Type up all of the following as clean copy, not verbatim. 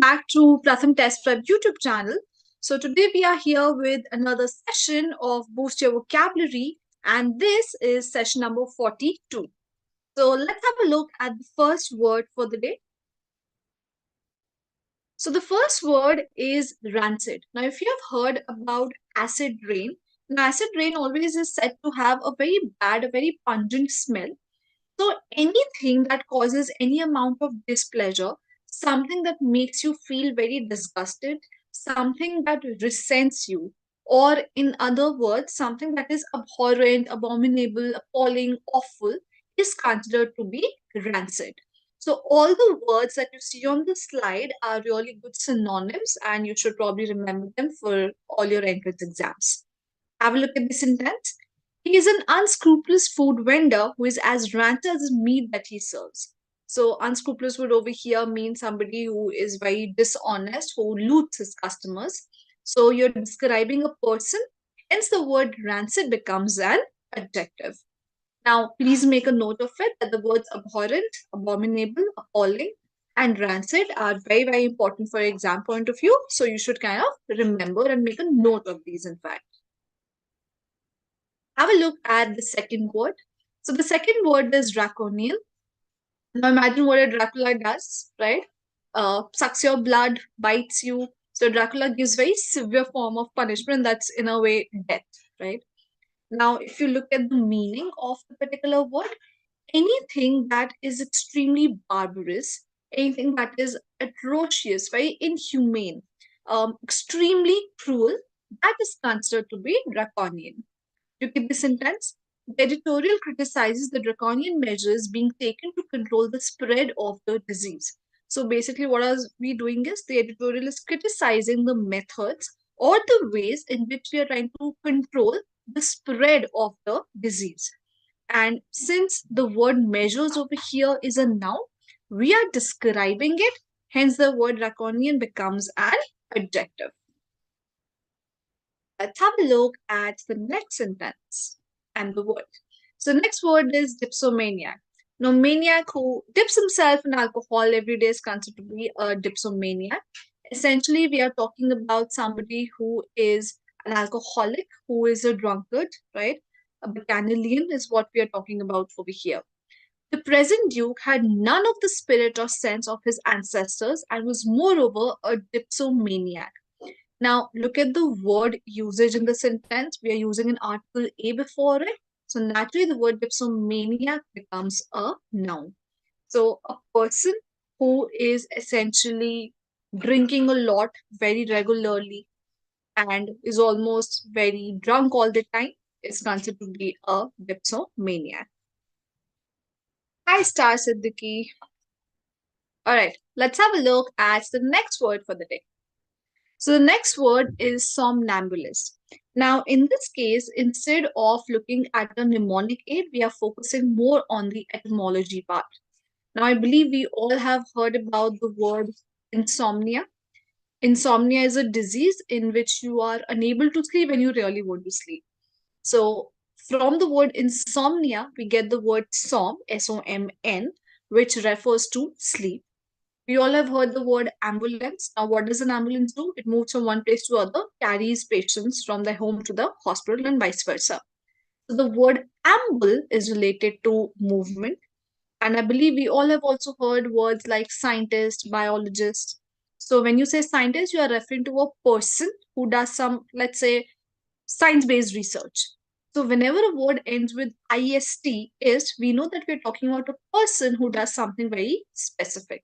back to Pratham Test Prep YouTube channel. So today we are here with another session of Boost Your Vocabulary, and this is session number 42. So let's have a look at the first word for the day. So the first word is rancid. Now if you have heard about acid rain, now acid rain always is said to have a very bad, a very pungent smell. So anything that causes any amount of displeasure, something that makes you feel very disgusted, something that resents you, or in other words, something that is abhorrent, abominable, appalling, awful, is considered to be rancid. So all the words that you see on the slide are really good synonyms, and you should probably remember them for all your entrance exams. Have a look at the sentence. He is an unscrupulous food vendor who is as rancid as the meat that he serves. So, unscrupulous would over here mean somebody who is very dishonest, who loots his customers. So, you're describing a person, hence, the word rancid becomes an adjective. Now, please make a note of it that the words abhorrent, abominable, appalling, and rancid are very, very important for exam point of view. So, you should kind of remember and make a note of these, in fact. Have a look at the second word. So the second word is Draconian. Now imagine what a Dracula does, right? Sucks your blood, bites you. So Dracula gives very severe form of punishment that's in a way death, right? Now, if you look at the meaning of the particular word, anything that is extremely barbarous, anything that is atrocious, very inhumane, extremely cruel, that is considered to be Draconian. You get the sentence? The editorial criticizes the draconian measures being taken to control the spread of the disease. So basically, what are we doing is the editorial is criticizing the methods or the ways in which we are trying to control the spread of the disease. And since the word measures over here is a noun, we are describing it. Hence, the word draconian becomes an adjective. Let's have a look at the next sentence and the word. So the next word is dipsomaniac. Now, maniac who dips himself in alcohol every day is considered to be a dipsomaniac. Essentially, we are talking about somebody who is an alcoholic, who is a drunkard, right? A bacchanalian is what we are talking about over here. The present Duke had none of the spirit or sense of his ancestors and was moreover a dipsomaniac. Now, look at the word usage in the sentence. We are using an article A before it. So, naturally, the word dipsomaniac becomes a noun. So, a person who is essentially drinking a lot very regularly and is almost very drunk all the time is considered to be a dipsomaniac. Hi, Star Siddiqui. All right, let's have a look at the next word for the day. So the next word is somnambulus. Now, in this case, instead of looking at the mnemonic aid, we are focusing more on the etymology part. Now, I believe we all have heard about the word insomnia. Insomnia is a disease in which you are unable to sleep when you really want to sleep. So, from the word insomnia, we get the word som, S-O-M-N, which refers to sleep. We all have heard the word ambulance. Now, what does an ambulance do? It moves from one place to other, carries patients from their home to the hospital and vice versa. So the word amble is related to movement. And I believe we all have also heard words like scientist, biologist. So when you say scientist, you are referring to a person who does some, let's say, science-based research. So whenever a word ends with ist, we know that we're talking about a person who does something very specific.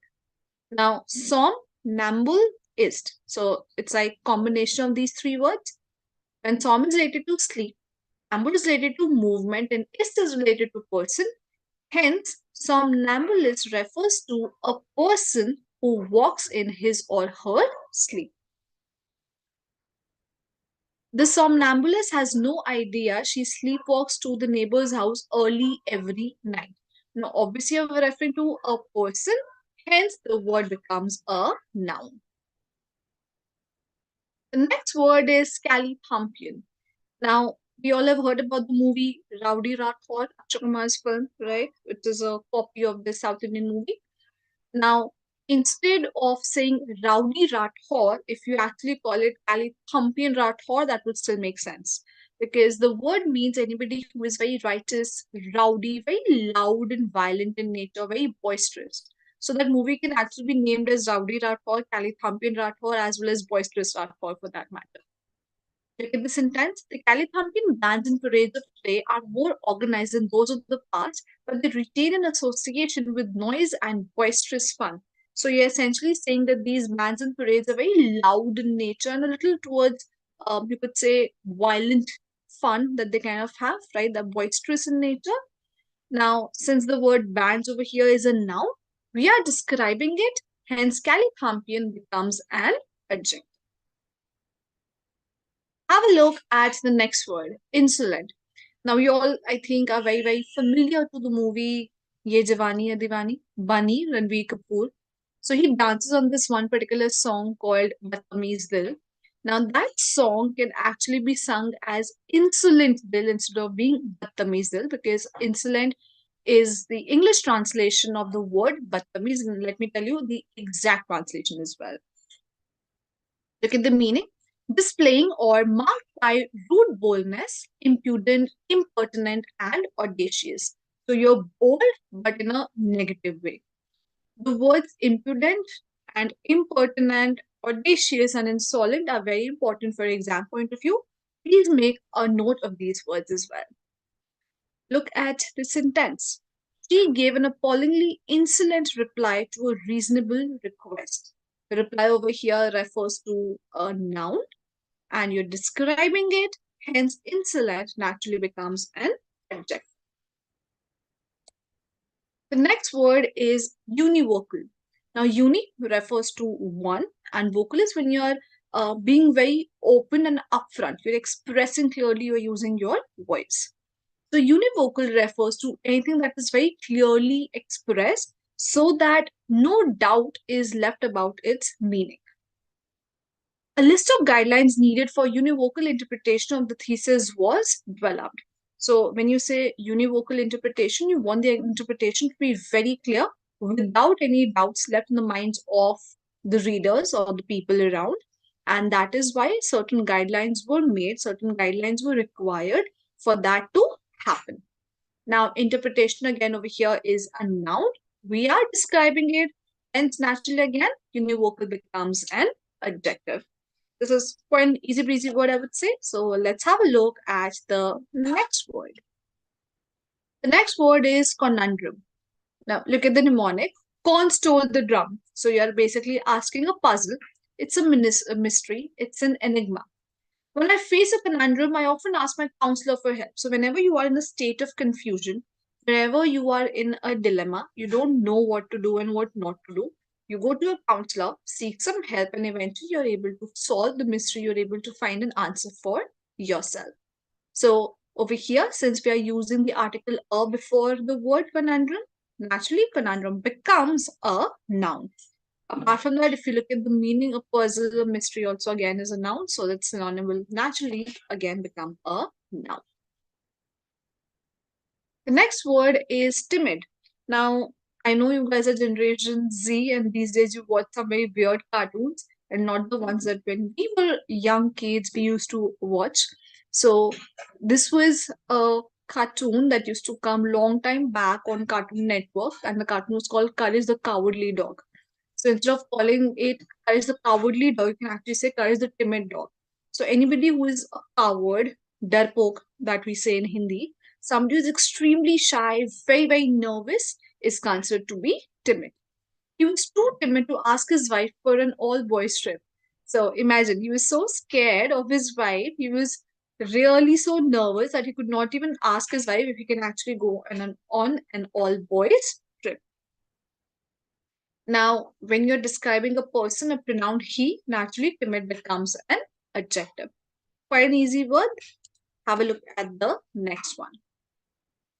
Now, somnambulist. So it's like combination of these three words. When som is related to sleep, ambul is related to movement, and ist is related to person. Hence, somnambulist refers to a person who walks in his or her sleep. The somnambulist has no idea she sleepwalks to the neighbor's house early every night. Now, obviously, we're referring to a person. Hence, the word becomes a noun. The next word is Scallypumpian. Now, we all have heard about the movie Rowdy Rathore, Akshay Kumar's film, right? It is a copy of the South Indian movie. Now, Instead of saying rowdy rathor, if you actually call it Calithampian rathor, that would still make sense. Because the word means anybody who is very righteous, rowdy, very loud and violent in nature, very boisterous. So that movie can actually be named as Rowdy Rathor, Calithampian Rathor, as well as Boisterous Rathor for that matter. Look at the sentence. The Calithampian bands and parades of today are more organized than those of the past, but they retain an association with noise and boisterous fun. So you're essentially saying that these bands and parades are very loud in nature and a little towards, you could say, violent fun that they kind of have, right? They're boisterous in nature. Now, since the word bands over here is a noun, we are describing it, hence Calithampian becomes an adjective. Have a look at the next word, insolent. Now, you all, I think, are very, very familiar to the movie Ye Jawani Hai Diwani, Bunny, Ranveer Kapoor. So he dances on this one particular song called Batamiz Dil. Now, that song can actually be sung as Insolent Dil instead of being Batamiz Dil, because insolent is the English translation of the word Batamiz. And let me tell you the exact translation as well. Look at the meaning. Displaying or marked by rude boldness, impudent, impertinent, and audacious. So you're bold, but in a negative way. The words impudent and impertinent, audacious, and insolent are very important for exam point of view. Please make a note of these words as well. Look at the sentence. She gave an appallingly insolent reply to a reasonable request. The reply over here refers to a noun and you're describing it, hence insolent naturally becomes an adjective. The next word is univocal. Now, uni refers to one, and vocal is when you're being very open and upfront. You're expressing clearly, you're using your voice. So, univocal refers to anything that is very clearly expressed so that no doubt is left about its meaning. A list of guidelines needed for univocal interpretation of the thesis was developed. So when you say univocal interpretation, you want the interpretation to be very clear without any doubts left in the minds of the readers or the people around. And that is why certain guidelines were made, certain guidelines were required for that to happen. Now, interpretation again over here is a noun. We are describing it, hence naturally again, univocal becomes an adjective. This is quite an easy breezy word, I would say. So let's have a look at the next word. The next word is conundrum. Now look at the mnemonic. Con stole the drum. So you're basically asking a puzzle. It's a mystery. It's an enigma. When I face a conundrum, I often ask my counselor for help. So whenever you are in a state of confusion, whenever you are in a dilemma, you don't know what to do and what not to do, you go to a counselor, seek some help, and eventually you're able to solve the mystery. You're able to find an answer for yourself. So over here, since we are using the article a before the word conundrum, naturally conundrum becomes a noun. Apart from that, if you look at the meaning of puzzle, mystery also again is a noun. So that synonym will naturally again become a noun. The next word is timid. Now, I know you guys are Generation Z and these days you watch some very weird cartoons and not the ones that when we were young kids we used to watch. So this was a cartoon that used to come long time back on Cartoon Network, and the cartoon was called Courage the Cowardly Dog. So instead of calling it Courage the Cowardly Dog, you can actually say Courage the Timid Dog. So anybody who is a coward, darpok that we say in Hindi, somebody who's extremely shy, very, very nervous, is considered to be timid. He was too timid to ask his wife for an all boys trip. So imagine, he was so scared of his wife, he was really so nervous that he could not even ask his wife if he can actually go on an all boys trip. Now, when you're describing a person, a pronoun he, naturally timid becomes an adjective. Quite an easy word. Have a look at the next one.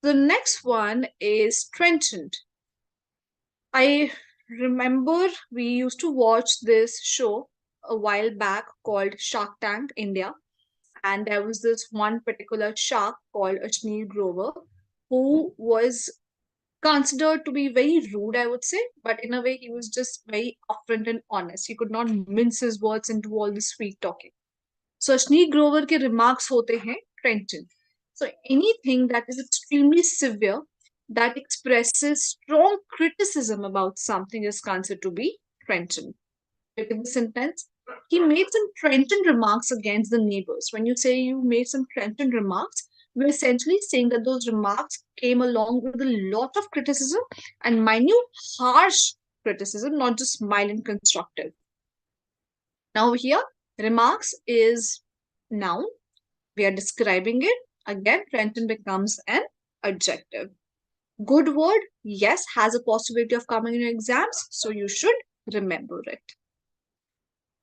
The next one is trenchant. I remember we used to watch this show a while back called Shark Tank India. And there was this one particular shark called Ajmir Grover who was considered to be very rude, I would say, but in a way, he was just very upfront and honest. He could not mince his words and do all the sweet talking. So Ashneek Grover के remarks होते हैं trenchant. So anything that is extremely severe, that expresses strong criticism about something, is considered to be trenchant. Look at the sentence. He made some trenchant remarks against the neighbors. When you say you made some trenchant remarks, we're essentially saying that those remarks came along with a lot of criticism and minute, harsh criticism, not just mild and constructive. Now here, remarks is noun. We are describing it. Again, trenchant becomes an adjective. Good word, yes, has a possibility of coming in your exams, so you should remember it.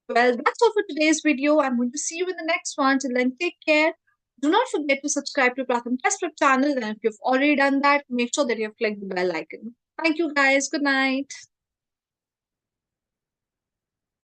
Well, that's all for today's video. I'm going to see you in the next one. Till then, take care. Do not forget to subscribe to Pratham Test Prep channel, and if you've already done that, make sure that you've clicked the bell icon. Thank you guys. Good night.